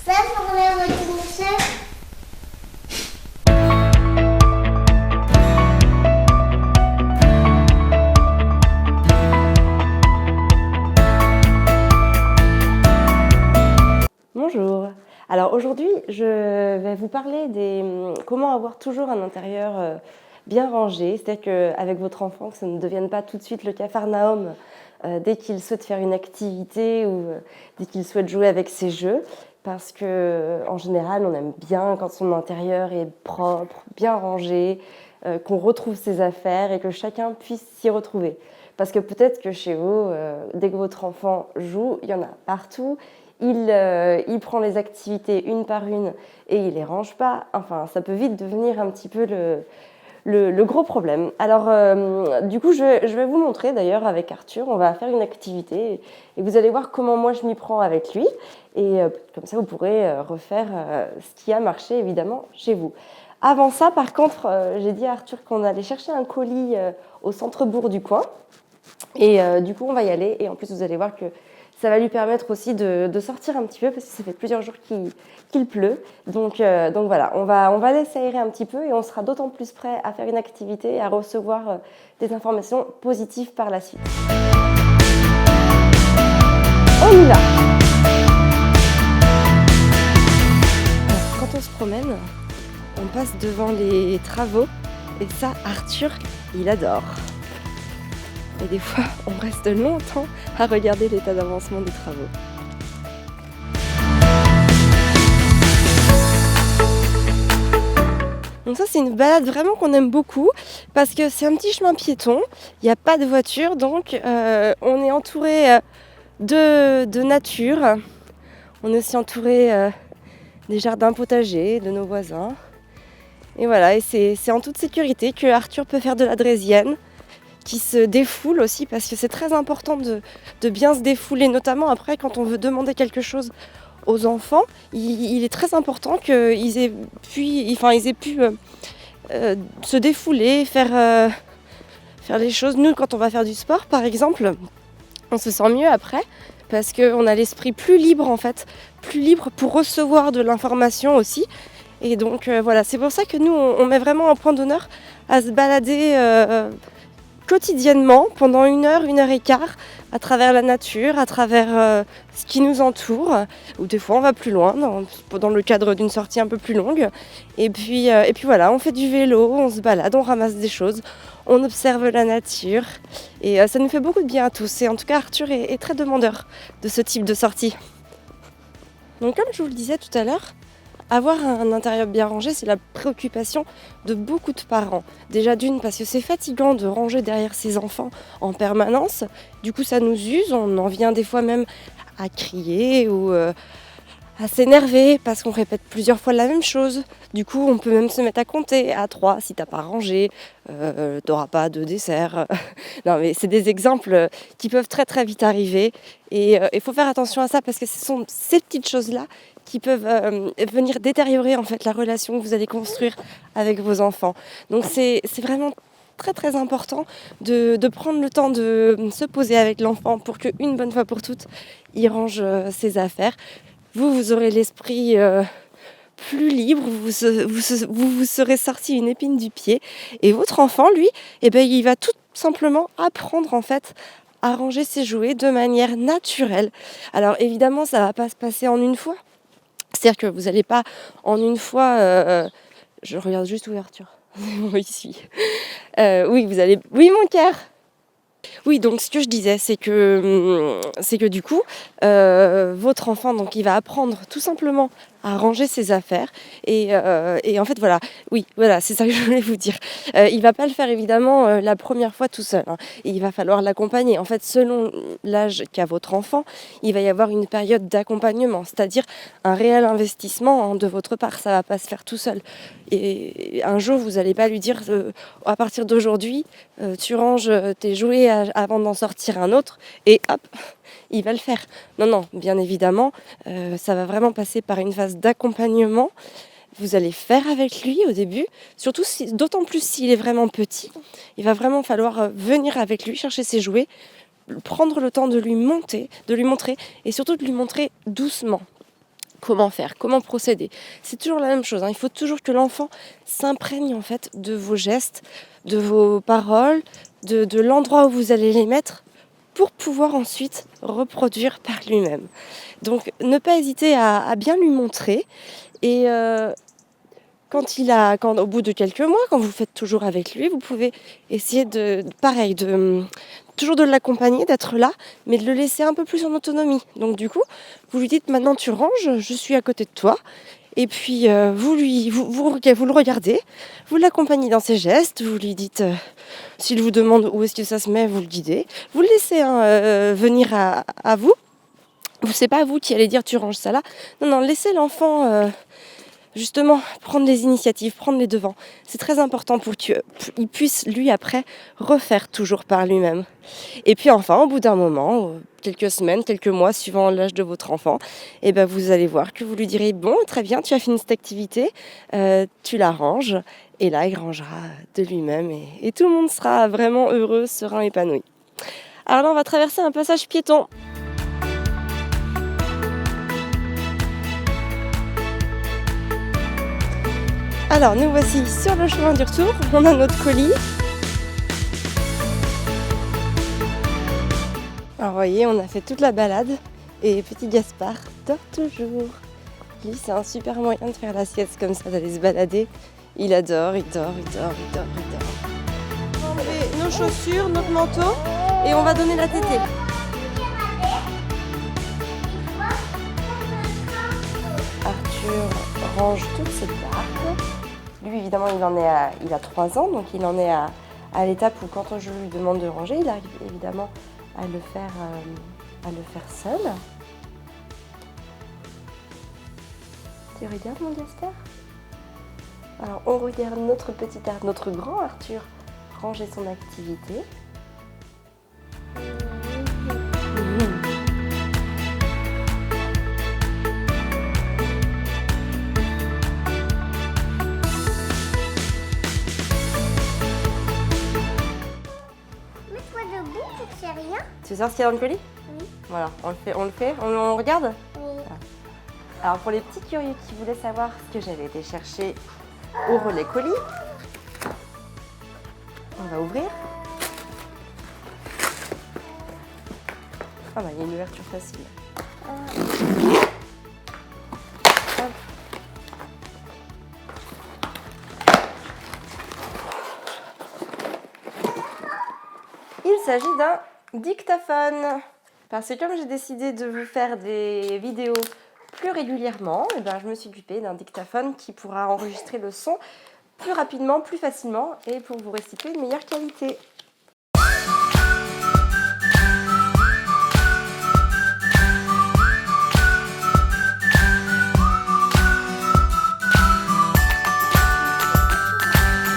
Ça pour les reconnaisseurs. Bonjour. Alors aujourd'hui, je vais vous parler des comment avoir toujours un intérieur bien rangé, c'est-à-dire qu'avec votre enfant, que ça ne devienne pas tout de suite le capharnaüm dès qu'il souhaite faire une activité ou dès qu'il souhaite jouer avec ses jeux, parce que en général, on aime bien quand son intérieur est propre, bien rangé, qu'on retrouve ses affaires et que chacun puisse s'y retrouver. Parce que peut-être que chez vous, dès que votre enfant joue, il y en a partout. Il prend les activités une par une et il les range pas. Enfin, ça peut vite devenir un petit peu le gros problème. Alors, du coup, je vais vous montrer d'ailleurs avec Arthur. On va faire une activité et vous allez voir comment moi je m'y prends avec lui. Et comme ça, vous pourrez refaire ce qui a marché évidemment chez vous. Avant ça, par contre, j'ai dit à Arthur qu'on allait chercher un colis au centre-bourg du coin. Et du coup, on va y aller. Et en plus, vous allez voir que ça va lui permettre aussi de sortir un petit peu parce que ça fait plusieurs jours qu'il pleut. Donc voilà, on va laisser aérer un petit peu et on sera d'autant plus prêt à faire une activité et à recevoir des informations positives par la suite. On y va! Alors, quand on se promène, on passe devant les travaux et ça, Arthur, il adore. Et des fois, on reste longtemps à regarder l'état d'avancement des travaux. Donc ça, c'est une balade vraiment qu'on aime beaucoup parce que c'est un petit chemin piéton, il n'y a pas de voiture, donc on est entouré de nature. On est aussi entouré des jardins potagers de nos voisins. Et voilà, et c'est en toute sécurité que Arthur peut faire de la draisienne, qui se défoule aussi parce que c'est très important de bien se défouler, notamment après quand on veut demander quelque chose aux enfants. Il est très important qu'ils aient pu se défouler, faire les choses. Nous, quand on va faire du sport par exemple, on se sent mieux après parce qu'on a l'esprit plus libre en fait, plus libre pour recevoir de l'information aussi. Et donc voilà, c'est pour ça que nous on met vraiment un point d'honneur à se balader quotidiennement, pendant 1 heure et quart, à travers la nature, à travers ce qui nous entoure, ou des fois on va plus loin, dans le cadre d'une sortie un peu plus longue. Et puis voilà, on fait du vélo, on se balade, on ramasse des choses, on observe la nature, et ça nous fait beaucoup de bien à tous. Et en tout cas, Arthur est très demandeur de ce type de sortie. Donc comme je vous le disais tout à l'heure, avoir un intérieur bien rangé, c'est la préoccupation de beaucoup de parents. Déjà d'une, parce que c'est fatigant de ranger derrière ses enfants en permanence. Du coup, ça nous use, on en vient des fois même à crier ou à s'énerver parce qu'on répète plusieurs fois la même chose. Du coup, on peut même se mettre à compter à 3 si t'as pas rangé, t'auras pas de dessert. Non, mais c'est des exemples qui peuvent très très vite arriver. Et il faut faire attention à ça parce que ce sont ces petites choses-là qui peuvent venir détériorer en fait la relation que vous allez construire avec vos enfants. Donc c'est vraiment très très important de prendre le temps de se poser avec l'enfant pour qu'une bonne fois pour toutes, il range ses affaires. Vous aurez l'esprit plus libre, vous serez sorti une épine du pied. Et votre enfant, lui, il va tout simplement apprendre en fait à ranger ses jouets de manière naturelle. Alors évidemment, ça ne va pas se passer en une fois. C'est-à-dire que vous n'allez pas en une fois... je regarde juste où est Arthur. Ici. Oui, vous allez... Oui, mon cœur. Oui, donc ce que je disais, c'est que du coup, votre enfant, donc, il va apprendre tout simplement à ranger ses affaires. Et en fait, voilà, oui, voilà, c'est ça que je voulais vous dire. Il va pas le faire évidemment la première fois tout seul. Et il va falloir l'accompagner. En fait, selon l'âge qu'a votre enfant, il va y avoir une période d'accompagnement, c'est-à-dire un réel investissement de votre part. Ça va pas se faire tout seul. Et un jour, vous n'allez pas lui dire à partir d'aujourd'hui, tu ranges tes jouets avant d'en sortir un autre, et hop, il va le faire. Non, non, bien évidemment, ça va vraiment passer par une phase d'accompagnement. Vous allez faire avec lui au début, surtout d'autant plus s'il est vraiment petit. Il va vraiment falloir venir avec lui chercher ses jouets, prendre le temps de lui montrer et surtout de lui montrer doucement comment faire, comment procéder. C'est toujours la même chose, hein. Il faut toujours que l'enfant s'imprègne en fait de vos gestes, de vos paroles, de l'endroit où vous allez les mettre pour pouvoir ensuite reproduire par lui-même. Donc ne pas hésiter à bien lui montrer et au bout de quelques mois, quand vous faites toujours avec lui, vous pouvez essayer toujours de l'accompagner, d'être là, mais de le laisser un peu plus en autonomie. Donc du coup, vous lui dites maintenant tu ranges, je suis à côté de toi. Et puis vous le regardez, vous l'accompagnez dans ses gestes, vous lui dites, s'il vous demande où est-ce que ça se met, vous le guidez. Vous le laissez venir à vous. C'est pas vous qui allez dire tu ranges ça là. Non, laissez l'enfant justement prendre les initiatives, prendre les devants. C'est très important pour qu'il puisse lui après refaire toujours par lui-même. Et puis enfin, au bout d'un moment, quelques semaines, quelques mois, suivant l'âge de votre enfant, et ben vous allez voir que vous lui direz bon, très bien, tu as fini cette activité, tu la ranges. Et là, il rangera de lui-même et tout le monde sera vraiment heureux, serein, épanoui. Alors là, on va traverser un passage piéton. Alors, nous voici sur le chemin du retour. On a notre colis. Alors, vous voyez, on a fait toute la balade. Et petit Gaspard dort toujours. Lui, c'est un super moyen de faire la sieste comme ça, d'aller se balader. Il adore, il dort. On va enlever nos chaussures, notre manteau et on va donner la tétée. Arthur range toute cette barque. Lui, évidemment, il a 3 ans, donc il en est à l'étape où quand je lui demande de ranger, il arrive évidemment à le faire seul. Tu regardes mon Gaspard? Alors, on regarde notre grand Arthur ranger son activité. Mets-toi debout pour qu'il n'y ait rien. Tu veux savoir ce qu'il y a dans le colis? Oui. Voilà, on regarde? Oui. Alors pour les petits curieux qui voulaient savoir ce que j'avais été chercher au relais colis, on va ouvrir. Ah bah il y a une ouverture facile. Hop. Il s'agit d'un dictaphone. Parce que comme j'ai décidé de vous faire des vidéos plus régulièrement, et ben je me suis occupée d'un dictaphone qui pourra enregistrer le son plus rapidement, plus facilement et pour vous restituer une meilleure qualité.